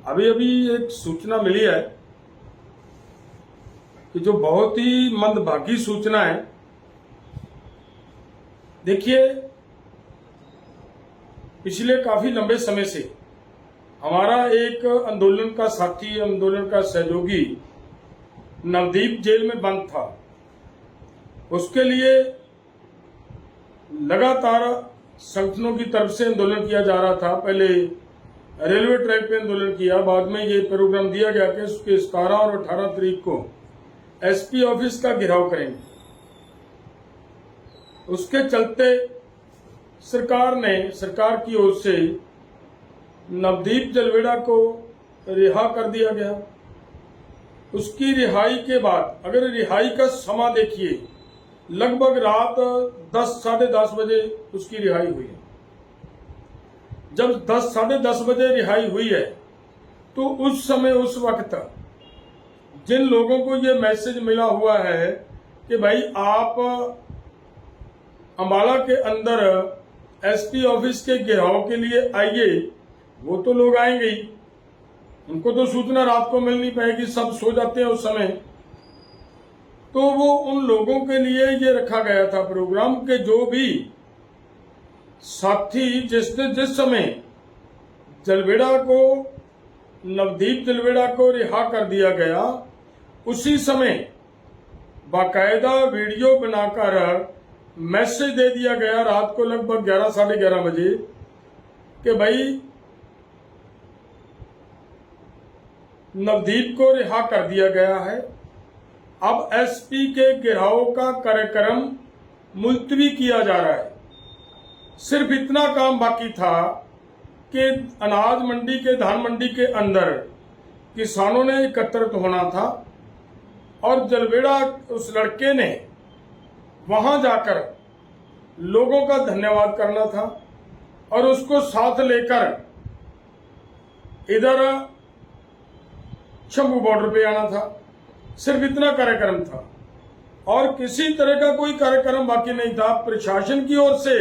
अभी अभी एक सूचना मिली है कि जो बहुत ही मंदभागी सूचना है। देखिए, पिछले काफी लंबे समय से हमारा एक आंदोलन का साथी, आंदोलन का सहयोगी नवदीप जेल में बंद था। उसके लिए लगातार संगठनों की तरफ से आंदोलन किया जा रहा था। पहले रेलवे ट्रैक पे आंदोलन किया, बाद में ये प्रोग्राम दिया गया कि उसके 17 और 18 तारीख को एसपी ऑफिस का घेराव करेंगे। उसके चलते सरकार की ओर से नवदीप जलवेड़ा को रिहा कर दिया गया। उसकी रिहाई के बाद अगर रिहाई का समा देखिए, लगभग रात 10 साढ़े 10 बजे उसकी रिहाई हुई है। जब 10 साढ़े 10 बजे रिहाई हुई है तो उस समय, उस वक्त जिन लोगों को ये मैसेज मिला हुआ है कि भाई आप अम्बाला के अंदर एसपी ऑफिस के घेराव के लिए आइए, वो तो लोग आएंगे ही। उनको तो सूचना रात को मिल नहीं पाएगी, सब सो जाते हैं उस समय। तो वो उन लोगों के लिए ये रखा गया था प्रोग्राम के जो भी साथी जिस समय जलवेड़ा को, नवदीप जलवेड़ा को रिहा कर दिया गया, उसी समय बाकायदा वीडियो बनाकर मैसेज दे दिया गया रात को लगभग 11 साढ़े 11 बजे कि भाई नवदीप को रिहा कर दिया गया है। अब एसपी के घेराव का कार्यक्रम मुलतवी किया जा रहा है। सिर्फ इतना काम बाकी था कि अनाज मंडी के, धान मंडी के अंदर किसानों ने एकत्रित होना था और जलवेड़ा उस लड़के ने वहां जाकर लोगों का धन्यवाद करना था और उसको साथ लेकर इधर शंभू बॉर्डर पे आना था। सिर्फ इतना कार्यक्रम था और किसी तरह का कोई कार्यक्रम बाकी नहीं था। प्रशासन की ओर से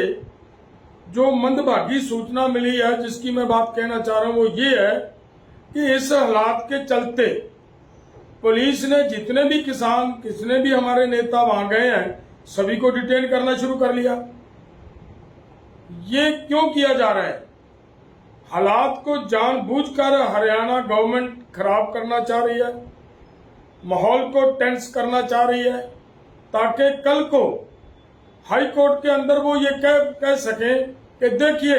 जो मंदभागी सूचना मिली है, जिसकी मैं बात कहना चाह रहा हूं, वो ये है कि इस हालात के चलते पुलिस ने जितने भी किसान, कितने भी हमारे नेता वहां गए हैं, सभी को डिटेन करना शुरू कर लिया। ये क्यों किया जा रहा है? हालात को जानबूझकर हरियाणा गवर्नमेंट खराब करना चाह रही है, माहौल को टेंस करना चाह रही है, ताकि कल को हाई कोर्ट के अंदर वो ये कह सके कि देखिए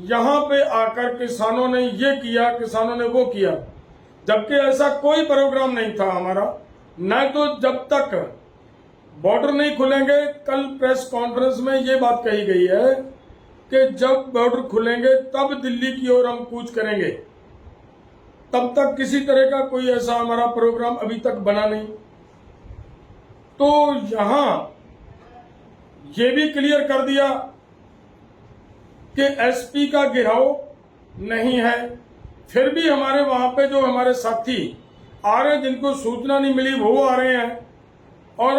यहां पे आकर किसानों ने ये किया, किसानों ने वो किया, जबकि ऐसा कोई प्रोग्राम नहीं था हमारा। न तो जब तक बॉर्डर नहीं खुलेंगे, कल प्रेस कॉन्फ्रेंस में ये बात कही गई है कि जब बॉर्डर खुलेंगे तब दिल्ली की ओर हम कूच करेंगे, तब तक किसी तरह का कोई ऐसा हमारा प्रोग्राम अभी तक बना नहीं। तो यहां ये भी क्लियर कर दिया कि एसपी का घेराव नहीं है। फिर भी हमारे वहां पे जो हमारे साथी आ रहे हैं, जिनको सूचना नहीं मिली, वो आ रहे हैं और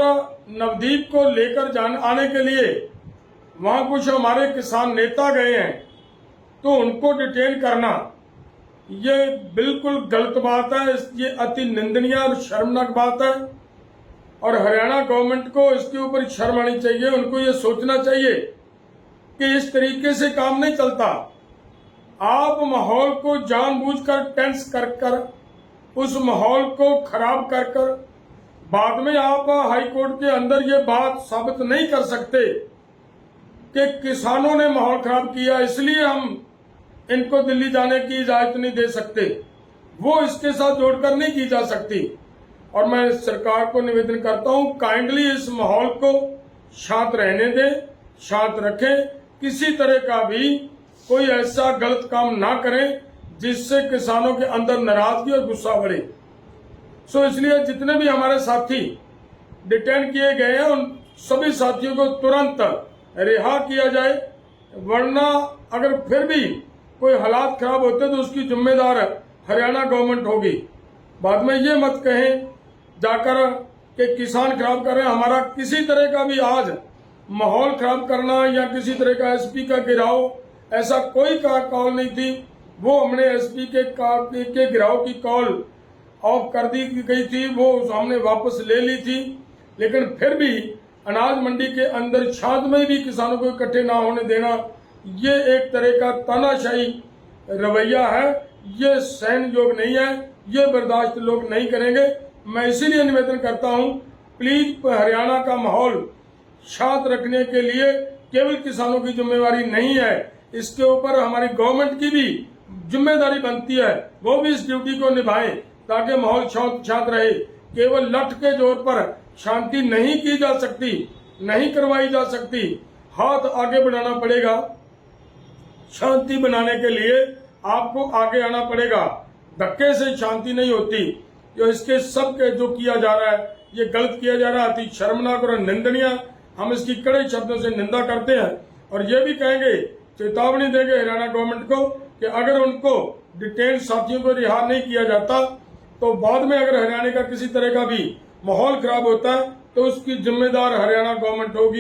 नवदीप को लेकर आने के लिए वहां कुछ हमारे किसान नेता गए हैं, तो उनको डिटेन करना ये बिल्कुल गलत बात है। ये अति निंदनीय और शर्मनाक बात है और हरियाणा गवर्नमेंट को इसके ऊपर शर्म आनी चाहिए। उनको ये सोचना चाहिए कि इस तरीके से काम नहीं चलता। आप माहौल को जानबूझकर टेंस कर उस माहौल को खराब कर बाद में आप हाई कोर्ट के अंदर ये बात साबित नहीं कर सकते कि किसानों ने माहौल खराब किया, इसलिए हम इनको दिल्ली जाने की इजाजत नहीं दे सकते। वो इसके साथ जोड़कर नहीं की जा सकती। और मैं सरकार को निवेदन करता हूं, काइंडली इस माहौल को शांत रहने दें, शांत रखें। किसी तरह का भी कोई ऐसा गलत काम ना करें जिससे किसानों के अंदर नाराजगी और गुस्सा बढ़े। सो इसलिए जितने भी हमारे साथी डिटेन किए गए हैं, उन सभी साथियों को तुरंत रिहा किया जाए, वरना अगर फिर भी कोई हालात खराब होते तो उसकी जिम्मेदार हरियाणा गवर्नमेंट होगी। बाद में ये मत कहें जाकर कि किसान खराब कर रहे हैं। हमारा किसी तरह का भी आज माहौल खराब करना या किसी तरह का एसपी का घेराव, ऐसा कोई कॉल नहीं थी। वो हमने एसपी के गिराव की कॉल ऑफ कर दी गई थी, वो हमने वापस ले ली थी, लेकिन फिर भी अनाज मंडी के अंदर शांतमय भी किसानों को इकट्ठे ना होने देना, ये एक तरह का तानाशाही रवैया है। ये सहन योग्य नहीं है, ये बर्दाश्त लोग नहीं करेंगे। मैं इसीलिए निवेदन करता हूं, प्लीज हरियाणा का माहौल शांत रखने के लिए केवल किसानों की जिम्मेवारी नहीं है, इसके ऊपर हमारी गवर्नमेंट की भी जिम्मेदारी बनती है, वो भी इस ड्यूटी को निभाएं ताकि माहौल शांत रहे। केवल लठ के जोर पर शांति नहीं की जा सकती, नहीं करवाई जा सकती, हाथ आगे बढ़ाना पड़ेगा। शांति बनाने के लिए आपको आगे आना पड़ेगा, धक्के से शांति नहीं होती। जो इसके सब के जो किया जा रहा है, ये गलत किया जा रहा है, अति शर्मनाक और निंदनीय। हम इसकी कड़े शब्दों से निंदा करते हैं और ये भी कहेंगे, चेतावनी देंगे हरियाणा गवर्नमेंट को कि अगर उनको डिटेन साथियों को रिहा नहीं किया जाता तो बाद में अगर हरियाणा का किसी तरह का भी माहौल खराब होता है तो उसकी जिम्मेदार हरियाणा गवर्नमेंट होगी।